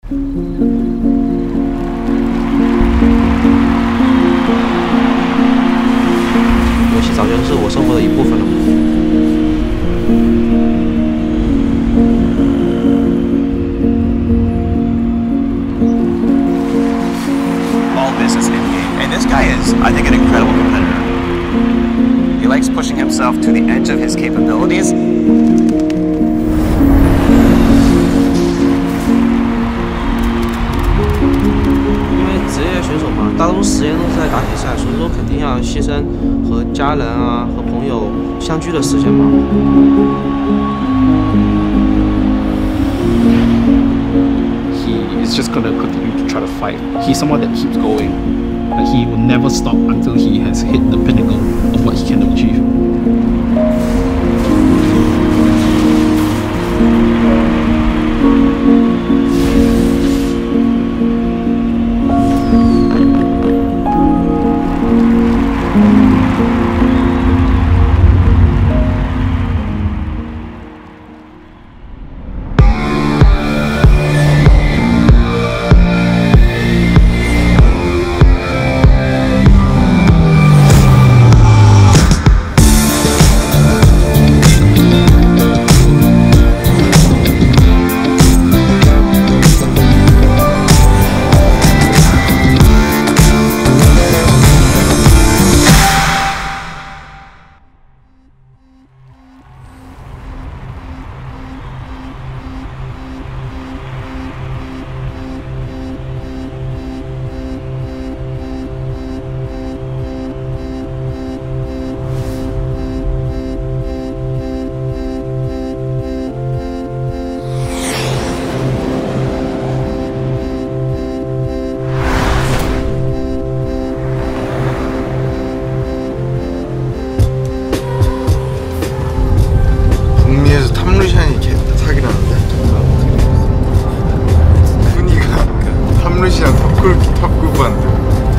游戏早就是我生活的一部分了。All this is in-game, and this guy is, I think, an incredible competitor. He likes pushing himself to the edge of his capabilities. 职业选手嘛，大多数时间都是在打比赛，所以说肯定要牺牲和家人啊、和朋友相聚的时间嘛。He is just gonna continue to try to fight. He's someone that keeps going. He will never stop until he has hit the pinnacle of what he can achieve.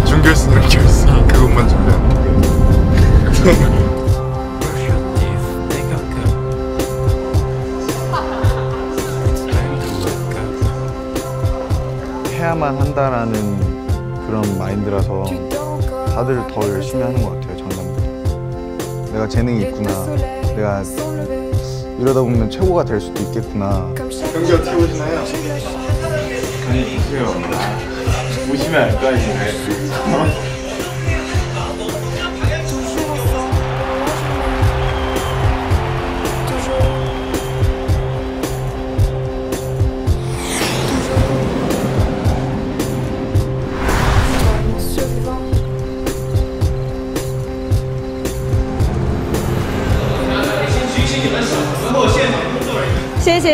준결승이랑 결승 그것만 준비하는 해야만 한다라는 그런 마인드라서 다들 더 열심히 하는 것 같아요. 정남들 내가 재능이 있구나, 내가 이러다 보면 최고가 될 수도 있겠구나. 경기 어떻게 보시나요? 경기 보세요. 보시면 알 거 아니에요.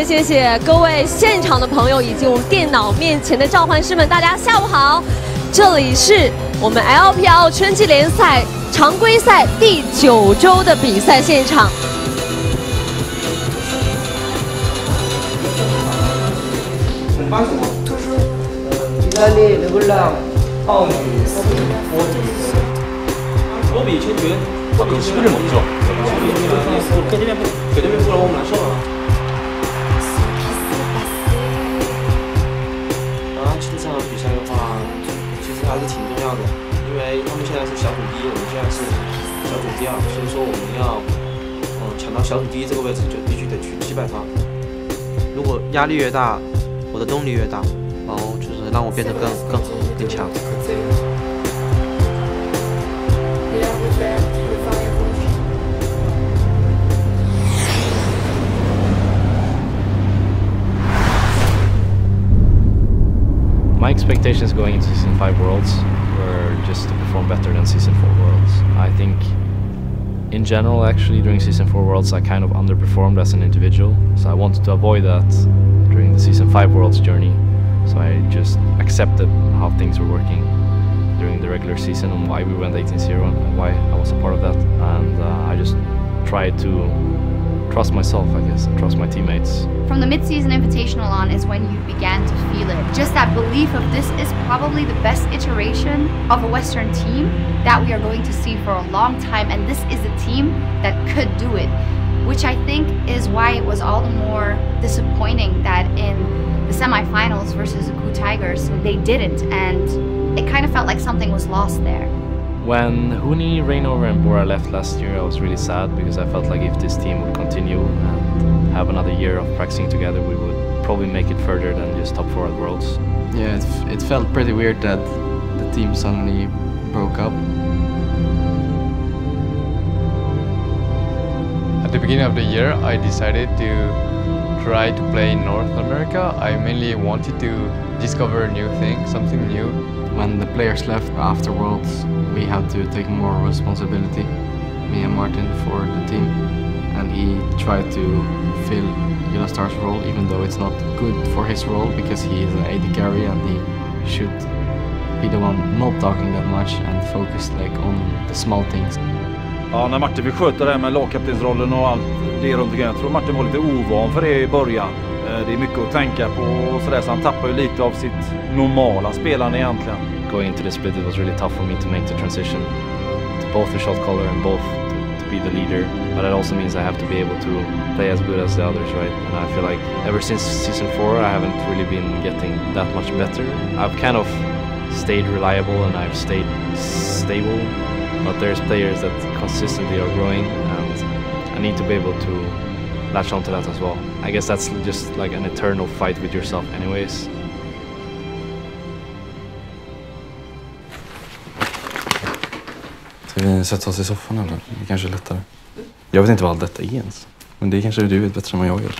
谢谢各位现场的朋友以及我们电脑面前的召唤师们，大家下午好！这里是我们 LPL 春季联赛常规赛第9周的比赛现场。意大利、勒布朗、奥女、波比签约。그럼 11일 먹죠. 给那边不然我们难受了。 这场比赛的话，其实还是挺重要的，因为他们现在是小组第一，我们现在是小组第2，所以说我们要抢到小组第1这个位置，就必须得去击败他。如果压力越大，我的动力越大，然后就是让我变得更好、更强。 My expectations going into Season 5 Worlds were just to perform better than Season 4 Worlds. I think in general actually during Season 4 Worlds I kind of underperformed as an individual, so I wanted to avoid that during the Season 5 Worlds journey. So I just accepted how things were working during the regular season and why we went 18-0 and why I was a part of that, and I just tried to trust myself, I guess, and trust my teammates. From the mid-season invitational on is when you began to feel it. Just that belief of this is probably the best iteration of a Western team that we are going to see for a long time, and this is a team that could do it. which I think is why it was all the more disappointing that in the semifinals versus Go Tigers, they didn't, and it kind of felt like something was lost there. When Huni, Reignover and Bora left last year, I was really sad because I felt like if this team would continue and have another year of practicing together, we would probably make it further than just top 4 at Worlds. Yeah, it felt pretty weird that the team suddenly broke up. At the beginning of the year, I decided to try to play in North America. I mainly wanted to discover new things, something new. When the players left after Worlds, we had to take more responsibility, me and Martin, for the team. And he tried to fill Yellowstar's role, even though it's not good for his role because he is an AD carry and he should be the one not talking that much and focus like on the small things. Ja, när Martin fick sköta det här med lagkaptensrollen och allt det runt omkring. Jag tror Martin var lite ovan för det i början. Det är mycket att tänka på och sådär, så han tappar ju lite av sitt normala spelande egentligen. Going into the split, it was really tough for me to make the transition to both the shot caller and both to be the leader. But it also means I have to be able to play as good as the others, right? And I feel like ever since season 4, I haven't really been getting that much better. I've kind of stayed reliable and I've stayed stable, but there's players that consistently are growing and I need to be able to latch onto that as well. I guess that's just like an eternal fight with yourself anyways. Ska vi sätta oss i soffan eller? Det kanske är lättare. Jag vet inte vad allt detta är ens. Men det kanske du vet bättre än vad jag gör.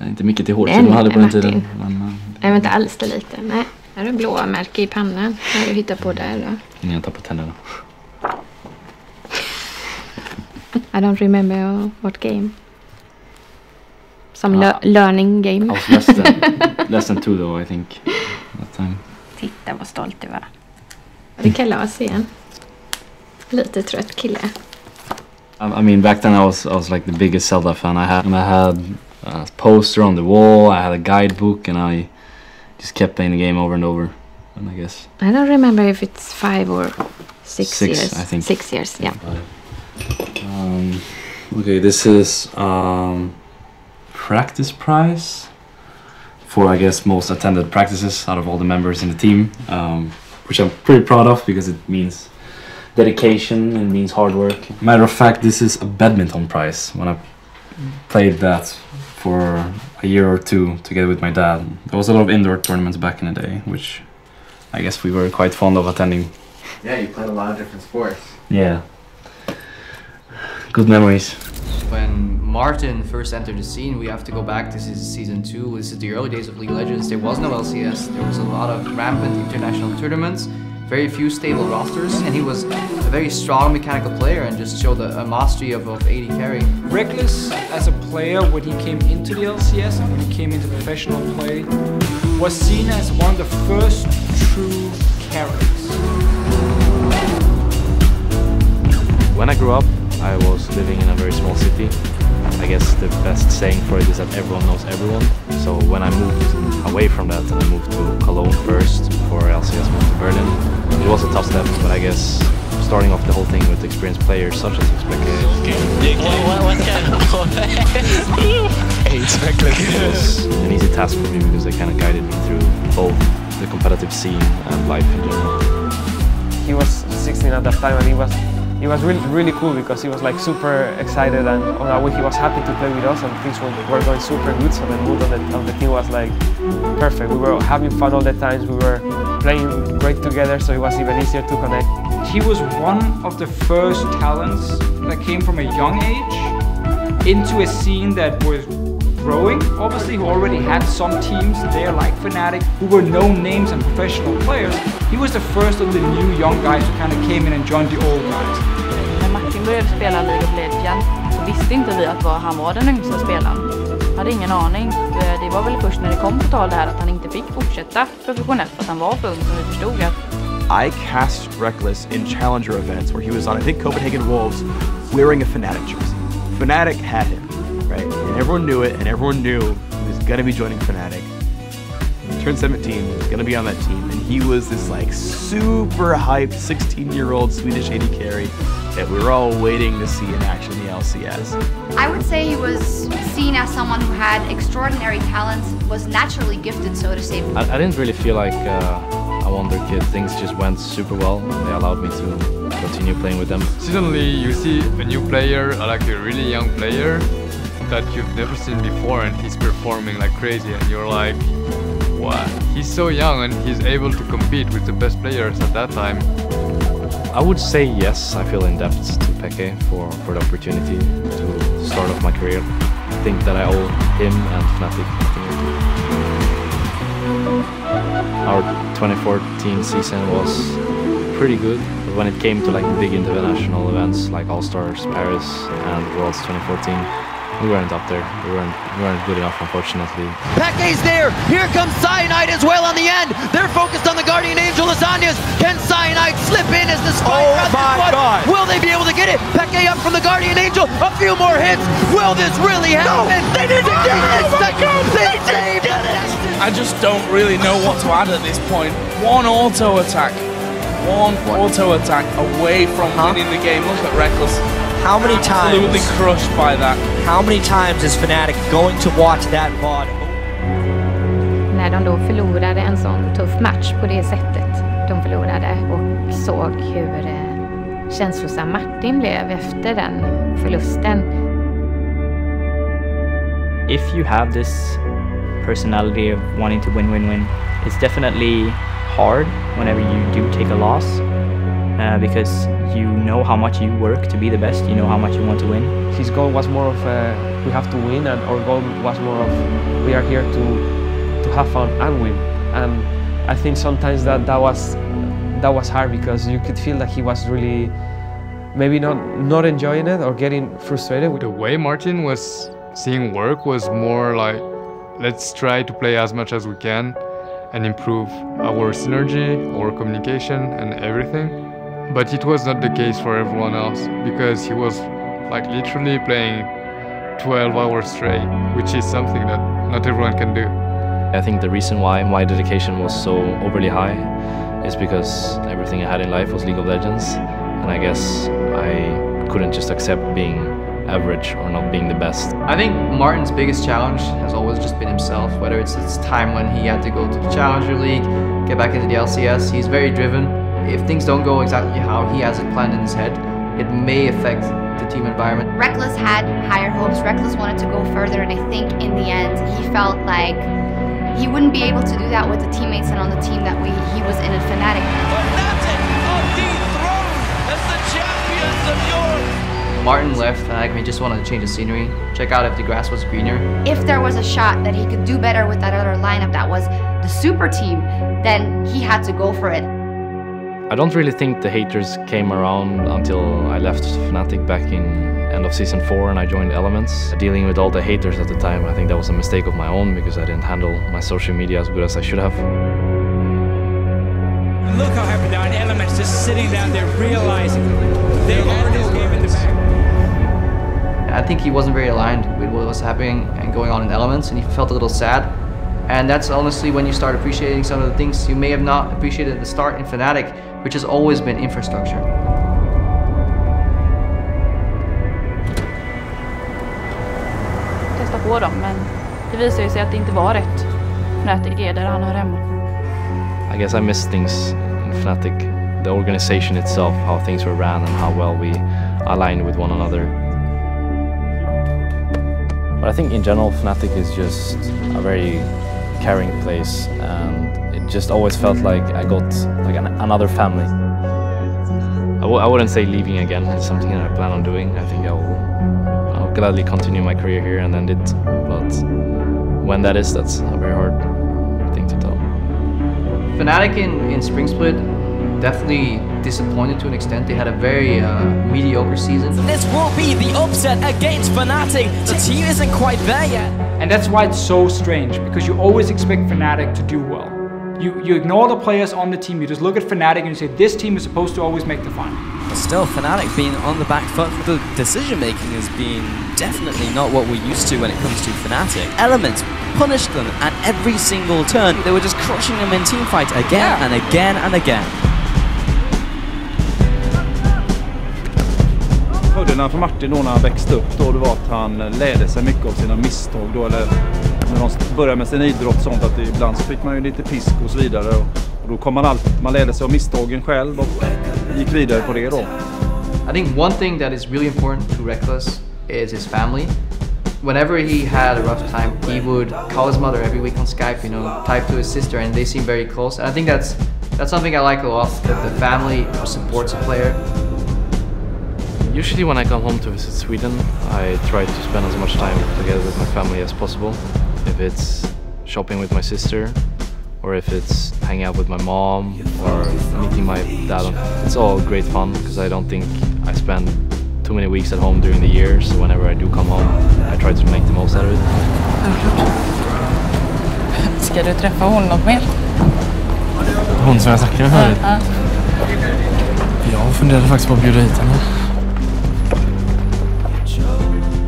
Inte mycket till hårfilm hade på den tiden. Men, jag vet inte alls det lite. Nej, här är blåa märke i pannan. Vad har du hittat på där då? Innan jag tappar tänderna. I don't remember what game. Some learning game. I was less than 2 though, I think. That time. Titta vad stolt du var. Det är kalas igen. Lite trött kille. I mean, back then I was like the biggest Zelda fan. I had a poster on the wall. I had a guidebook, and I just kept playing the game over and over. And I guess I don't remember if it's 5 or 6 years. I think 6 years. Yeah. Okay, this is practice prize for, I guess, most attended practices out of all the members in the team. Which I'm pretty proud of because it means dedication and means hard work. Matter of fact, this is a badminton prize. When I played that for a year or 2 together with my dad, there was a lot of indoor tournaments back in the day, which I guess we were quite fond of attending. Yeah, you played a lot of different sports. Yeah. Good memories. When Martin first entered the scene, we have to go back to season 2. This is the early days of League of Legends. There was no LCS. There was a lot of rampant international tournaments, very few stable rosters, and he was a very strong mechanical player and just showed a mastery of AD carry. Rekkles, as a player, when he came into the LCS and when he came into professional play, was seen as one of the first true carries. When I grew up, I was living in a very small city. I guess the best saying for it is that everyone knows everyone. So when I moved away from that and I moved to Cologne first before LCS moved to Berlin, it was a tough step, but I guess starting off the whole thing with experienced players such as Expected. It was an easy task for me because they kind of guided me through both the competitive scene and life in general. He was 16 at that time and he was really cool because he was like super excited and on our way he was happy to play with us and things were going super good, so the mood of the team was like perfect. We were having fun all the times, we were playing great together, so it was even easier to connect. He was one of the first talents that came from a young age into a scene that was growing, obviously, who already had some teams there like Fnatic, who were known names and professional players. He was the first of the new young guys who kind of came in and joined the old guys. När Martin började spela League of Legends så visste inte vi att han var den yngsta spelaren. Hade ingen aning. Det var väl först när det kom på tal det här att han inte fick fortsätta professionellt för att han var för ung som vi förstod att I cast Rekkles in Challenger events where he was on, I think, Copenhagen Wolves wearing a Fnatic jersey. Fnatic had him, right? And everyone knew it, and everyone knew he was going to be joining Fnatic. turned 17, gonna be on that team, and he was this like super hyped 16-year-old Swedish AD carry that we were all waiting to see in action in the LCS. I would say he was seen as someone who had extraordinary talents, was naturally gifted, so to say. I didn't really feel like a wonder kid. Things just went super well, and they allowed me to continue playing with them. Suddenly you see a new player, like a really young player that you've never seen before, and he's performing like crazy, and you're like, what? He's so young and he's able to compete with the best players at that time. I would say yes, I feel in debt to Peke for the opportunity to start off my career. I think that I owe him and Fnatic. Our 2014 season was pretty good, but when it came to like big international events like All-Stars Paris and Worlds 2014, we weren't up there. We weren't good enough, unfortunately. Peke's there. Here comes Cyanide as well on the end. They're focused on the Guardian Angel Lasagnas. Can Cyanide slip in as the spike? Oh my God. Will they be able to get it? Peke up from the Guardian Angel. A few more hits. Will this really happen? No, they didn't do it. Oh my God, they saved it. I just don't really know what to add at this point. One auto attack away from winning the game. Look at Reckless. How many times? Absolutely crushed by that. How many times is Fnatic going to watch that VOD? När de då förlorade en sån tuff match på det sättet. De förlorade och såg hur känslosam Martin blev efter den förlusten. If you have this personality of wanting to win, it's definitely hard whenever you do take a loss. Because you know how much you work to be the best, you know how much you want to win. His goal was more of we have to win, and our goal was more of we are here to have fun and win. And I think sometimes that was hard because you could feel that he was really maybe not enjoying it or getting frustrated. The way Martin was seeing work was more like, let's try to play as much as we can and improve our synergy, our communication and everything. But it was not the case for everyone else, because he was like literally playing 12 hours straight, which is something that not everyone can do. I think the reason why my dedication was so overly high is because everything I had in life was League of Legends, and I guess I couldn't just accept being average or not being the best. I think Martin's biggest challenge has always just been himself, whether it's time when he had to go to the Challenger League, get back into the LCS. He's very driven. If things don't go exactly how he has it planned in his head, it may affect the team environment. Reckless had higher hopes. Reckless wanted to go further, and I think in the end he felt like he wouldn't be able to do that with the teammates and on the team that he was in at Fnatic. Fnatic are dethroned as the champions of Europe. Martin left, and we just wanted to change the scenery, check out if the grass was greener. If there was a shot that he could do better with that other lineup that was the super team, then he had to go for it. I don't really think the haters came around until I left Fnatic back in end of Season 4 and I joined Elements. Dealing with all the haters at the time, I think that was a mistake of my own because I didn't handle my social media as good as I should have. Look how happy they are in Elements, just sitting down there realizing they are this game in the bag. I think he wasn't very aligned with what was happening and going on in Elements, and he felt a little sad. And that's honestly when you start appreciating some of the things you may have not appreciated at the start in Fnatic, which has always been infrastructure. Testa på dem, men det visar ju sig att det inte var rätt. Fnatic är där han hör hemma. I guess I missed things in Fnatic, the organization itself, how things were ran and how well we aligned with one another. But I think in general Fnatic is just a very caring place, and it just always felt like I got like another family. I wouldn't say leaving again. It's something that I plan on doing. I think I'll gladly continue my career here and end it, but when that is, that's a very hard thing to tell. Fnatic in Spring Split definitely disappointed to an extent. They had a very mediocre season. This will be the upset against Fnatic. The team isn't quite there yet. And that's why it's so strange, because you always expect Fnatic to do well. You ignore the players on the team, you just look at Fnatic and you say this team is supposed to always make the final. But still, Fnatic being on the back foot, the decision making has been definitely not what we're used to when it comes to Fnatic. Elements punished them at every single turn. They were just crushing them in teamfights again and again and again. Fördelen för Martin då när han växte upp då, det var att han lärde sig mycket av sina misstag då, eller när de började med sin idrott sånt, att ibland så fick man ju lite pisk och så vidare, och då kom man lärde sig av misstagen själv och gick vidare på det då. I think one thing that is really important to Reckless is his family. Whenever he had a rough time, he would call his mother every week on Skype, you know, type to his sister, and they seem very close. And I think that's something I like a lot, that the family supports a player. Usually when I come home to visit Sweden, I try to spend as much time together with my family as possible. If it's shopping with my sister, or if it's hanging out with my mom, or meeting my dad, it's all great fun, because I don't think I spend too many weeks at home during the year, so whenever I do come home, I try to make the most out of it. Ska du träffa hon något mer? Hon som jag snackade med förut? Ja. Jag funderade faktiskt på att bjuda hit henne.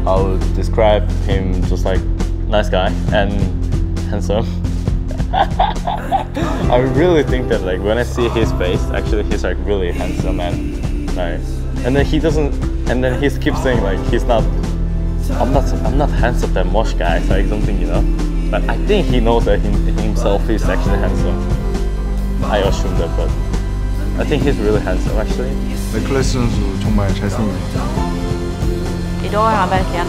I would describe him just like nice guy and handsome. I really think that like when I see his face, actually he's like really handsome and like, and then he doesn't, and then he keeps saying like I'm not handsome that much, guys, like something, you know. But I think he knows that himself is actually handsome. I assume that, but I think he's really handsome actually. Idag är han verkligen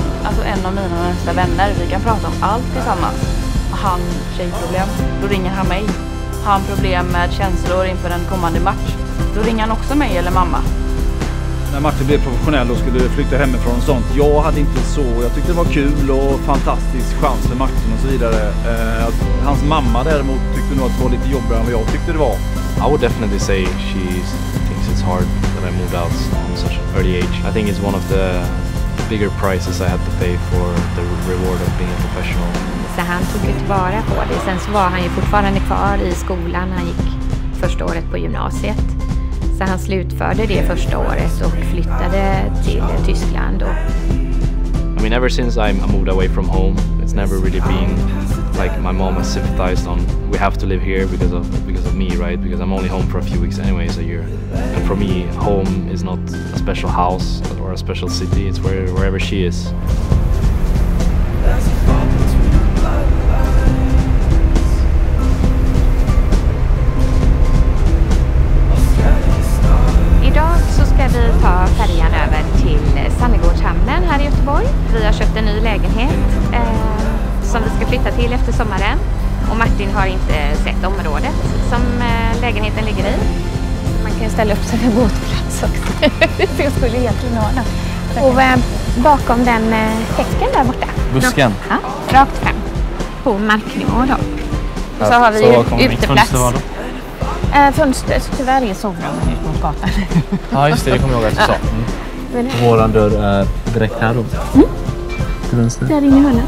en av mina närmsta vänner. Vi kan prata om allt tillsammans. Han tjejproblem, då ringer han mig. Har han problem med känslor inför en kommande match, då ringer han också mig eller mamma. När Martin blev professionell och skulle flytta hemifrån och sånt, jag hade inte så, jag tyckte det var kul och fantastisk chans för Martin och så vidare. Hans mamma däremot tyckte nog att det var lite jobbigare än vad jag tyckte det var. I would definitely say she thinks it's hard that I moved out on such an early age. I think it's one of the bigger prices I had to pay for the reward of being a professional. Så han tog ju tillvara på det. Sen så var han ju fortfarande kvar i skolan. Han gick första året på gymnasiet. Så han slutförde det första året och flyttade till Tyskland. I mean, ever since I moved away from home, it's never really been like my mom has sympathized on we have to live here because of me, right? Because I'm only home for a few weeks anyways a year. And for me, home is not a special house or a special city. It's wherever she is. Idag så ska vi ta färjan över till Sannegårdshamnen här i Göteborg. Vi har köpt en ny lägenhet som vi ska flytta till efter sommaren. Och Martin har inte sett området som lägenheten ligger i. Man kan ju ställa upp sig vid båtplats också. Det skulle egentligen ordna. Och bakom den häcken där borta. Busken? Ja, rakt fram. På marknivå då. Och så har vi ju uteplats. Fönstret tyvärr är sovrummet ut mot gatan. Ja just det kommer jag ihåg att du sa. Våran dörr är direkt här då. Till vänster. Där inne i hörnet.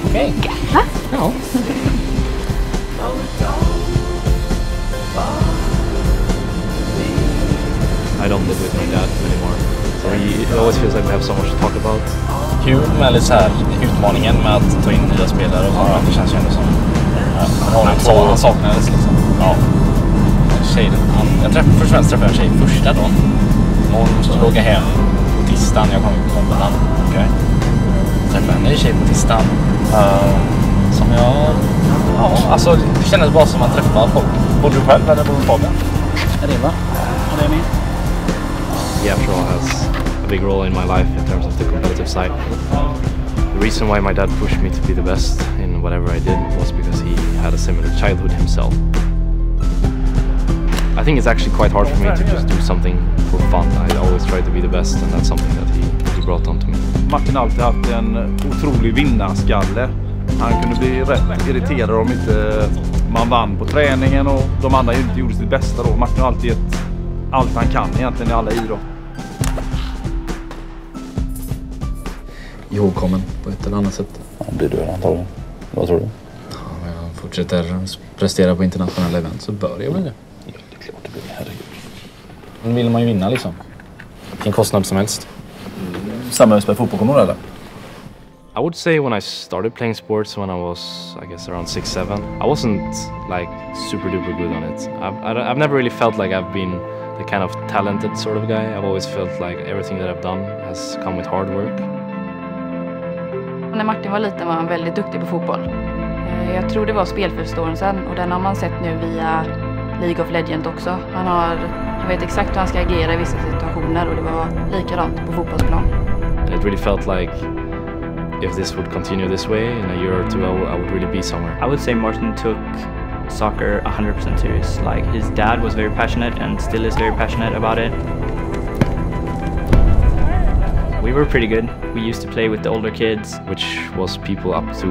Okej. Va? Ja. I don't live with my dad anymore. So it always feels like we have so much to talk about. Kul med lite så här utmaningen med att ta in nya spelare och sådär. Det känns ju ändå som han saknades liksom. Ja. Först och främst träffade jag en tjej första dagen. Hon skulle åka hem på tisdagen. Jag kom på måndagen. Okay. Träffade en ny tjej på tisdagen. Som jag... Ja, alltså det kändes bara som att träffa folk. Både du själv eller både Fabian? Är det va? Är det min? After all has a big role in my life in terms of the competitive side. The reason why my dad pushed me to be the best in whatever I did was because he had a similar childhood himself. I think it's actually quite hard for me to just do something for fun. I always try to be the best, and that's something that he brought on to me. Martin har alltid haft en otrolig vinnarskalle. Han kunde bli rätt irriterad om inte man vann på träningen och de andra inte gjorde sitt bästa då. Martin har alltid gett allt han kan egentligen i alla idrott. Ihågkommen på ett eller annat sätt. Ja, blir du antagligen. Vad tror du? Ja, om jag fortsätter prestera på internationella event så bör jag bli det. Ja, det är klart det blir, herregud. Men vill man ju vinna liksom. Vilken kostnad som helst. Samma spel fotboll kommer du eller? I would say when I started playing sports when I was, I guess, around 6, 7, I wasn't like super duper good on it. I've never really felt like I've been the kind of talented sort of guy. I've always felt like everything that I've done has come with hard work. När Martin var liten var han väldigt duktig på fotboll. Jag tror det var spelförståelsen och den har man sett nu via League of Legends också. Han vet exakt hur han ska agera i vissa situationer och det var likadant på fotbollsplan. It really felt like if this would continue this way in a year or two, I would really be somewhere. I would say Martin took soccer 100% serious. Like his dad was very passionate and still is very passionate about it. We were pretty good. We used to play with the older kids, which was people up to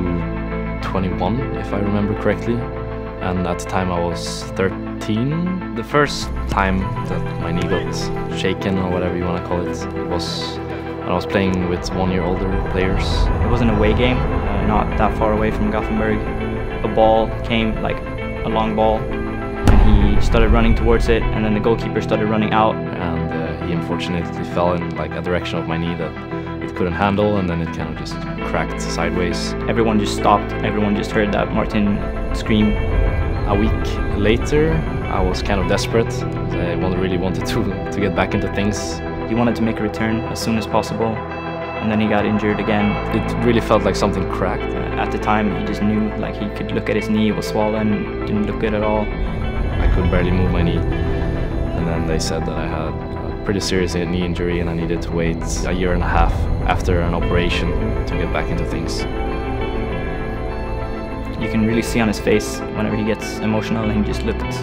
21, if I remember correctly. And at the time I was 13. The first time that my knee got shaken, or whatever you want to call it, was when I was playing with 1 year older players. It was an away game, not that far away from Gothenburg. A ball came, like a long ball, and he started running towards it, and then the goalkeeper started running out. And he unfortunately fell in like a direction of my knee that it couldn't handle, and then it kind of just cracked sideways. Everyone just stopped. Everyone just heard that Martin scream. A week later, I was kind of desperate. I really wanted to get back into things. He wanted to make a return as soon as possible, and then he got injured again. It really felt like something cracked. At the time, he just knew, like he could look at his knee, it was swollen, didn't look good at all. I could barely move my knee, and then they said that I had a pretty serious knee injury and I needed to wait a year and a half after an operation to get back into things. You can really see on his face whenever he gets emotional, and he just looked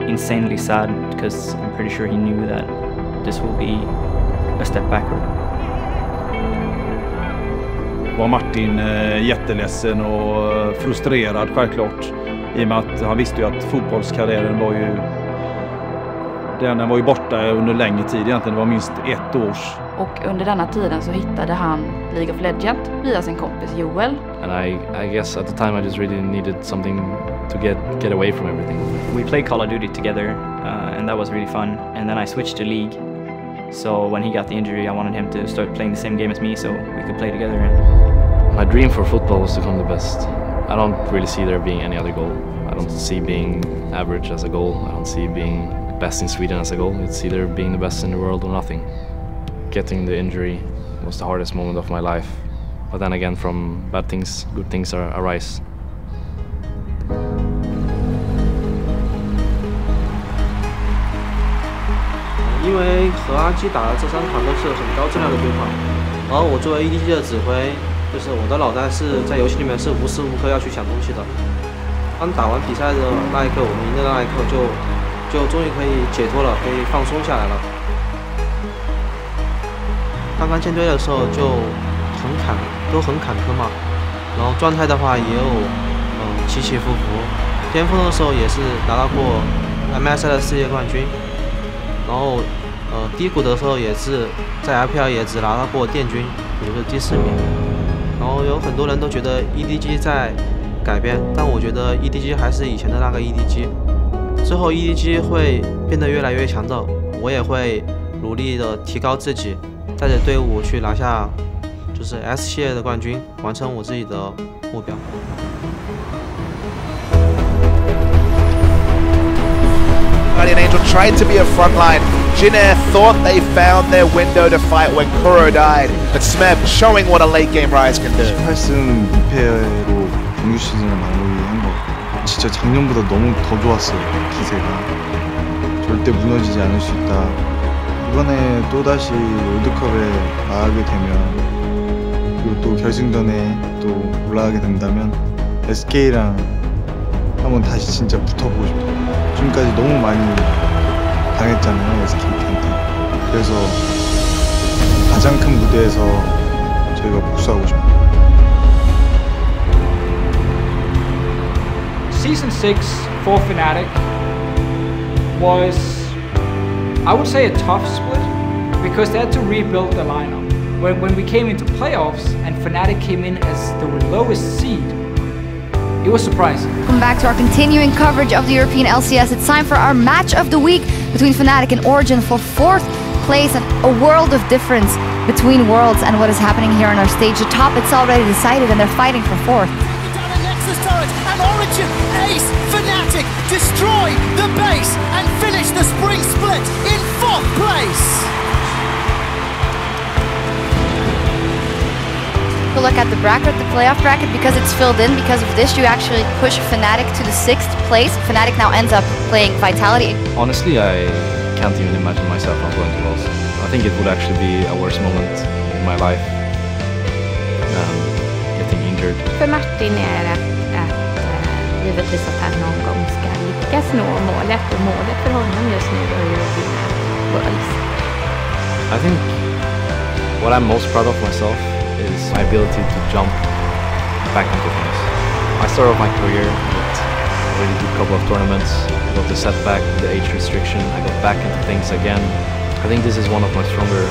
insanely sad because I'm pretty sure he knew that this will be a step backward. Var Martin jätteledsen och frustrerad självklart, i och med att han visste ju att fotbollskarriären var ju den var ju borta under längre tid egentligen, det var minst 1 års. Och under denna tiden så hittade han League of Legends via sin kompis Joel. And I guess at the time I just really needed something to get away from everything. We played Call of Duty together and that was really fun, and then I switched to League. So when he got the injury, I wanted him to start playing the same game as me so we could play together. My dream for football was to become the best. I don't really see there being any other goal. I don't see being average as a goal. I don't see being best in Sweden as a goal. It's either being the best in the world or nothing. Getting the injury was the hardest moment of my life. But then again, from bad things, good things arise.因为和阿基打的这3场都是很高质量的对话，而我作为 EDG 的指挥，就是我的脑袋是在游戏里面是无时无刻要去想东西的。当打完比赛的那一刻，我们赢的那一刻，就终于可以解脱了，可以放松下来了。刚刚建队的时候就都很坎坷嘛，然后状态的话也有起起伏伏。巅峰的时候也是拿到过 MSI 的世界冠军，然后低谷的时候也是在 IPL 也只拿到过殿军，也就是第4名。然后有很多人都觉得 EDG 在改变，但我觉得 EDG 还是以前的那个 EDG。之后 EDG 会变得越来越强的，我也会努力的提高自己，带着队伍去拿下就是 S 系列的冠军，完成我自己的目标。Guardian Angel tried to be a frontline. Jin Air thought they found their window to fight when Kuro died, but Smeb showing what a late game Rise can do. 18승 2패로 정규 시즌을 마무리한 것 같고 진짜 작년보다 너무 더 좋았어요. 기세가 절대 무너지지 않을 수 있다. 이번에 또다시 월드컵에 나가게 되면 그리고 또 결승전에 또 올라가게 된다면 SK랑 한번 다시 진짜 붙어보고 싶어요. 지금까지 너무 많이 당했잖아요, SK한테. 그래서 가장 큰 무대에서 저희가 복수하고 싶어요. Season 6 for Fnatic was, I would say, a tough split because they had to rebuild the lineup. When we came into playoffs and Fnatic came in as the lowest seed, it was surprising. Welcome back to our continuing coverage of the European LCS. It's time for our match of the week between Fnatic and Origen for 4th place and a world of difference between Worlds and what is happening here on our stage. The top, it's already decided and they're fighting for fourth. Nexus turret and Origin, Ace, Fnatic destroy the base and finish the spring split in 4th place. Look at the bracket, the playoff bracket, because it's filled in. Because of this, you actually push Fnatic to the 6th place. Fnatic now ends up playing Vitality. Honestly, I can't even imagine myself not going to Worlds. I think it would actually be a worse moment in my life than getting injured. För Martin är det att givetvis att han någon gång ska lyckas nå målet, och målet för honom just nu är ju att vinna Worlds. I think what I'm most proud of myself is my ability to jump back into things. I started off my career with a really good couple of tournaments. I got the setback, the age restriction. I got back into things again. I think this is one of my stronger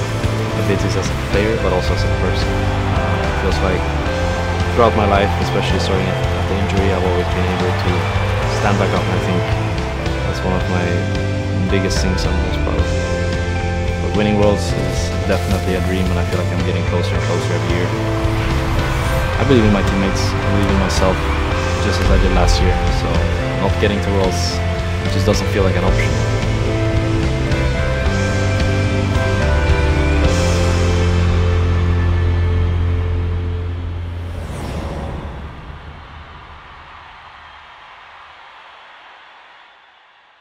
abilities as a player, but also as a person. It feels like throughout my life, especially starting at the injury, I've always been able to stand back up, and I think that's one of my biggest things I'm most proud of. But winning Worlds is definitely a dream, and I feel like I'm getting closer and closer every year. I believe in my teammates, I believe in myself, just as I did last year, so not getting to Worlds just doesn't feel like an option.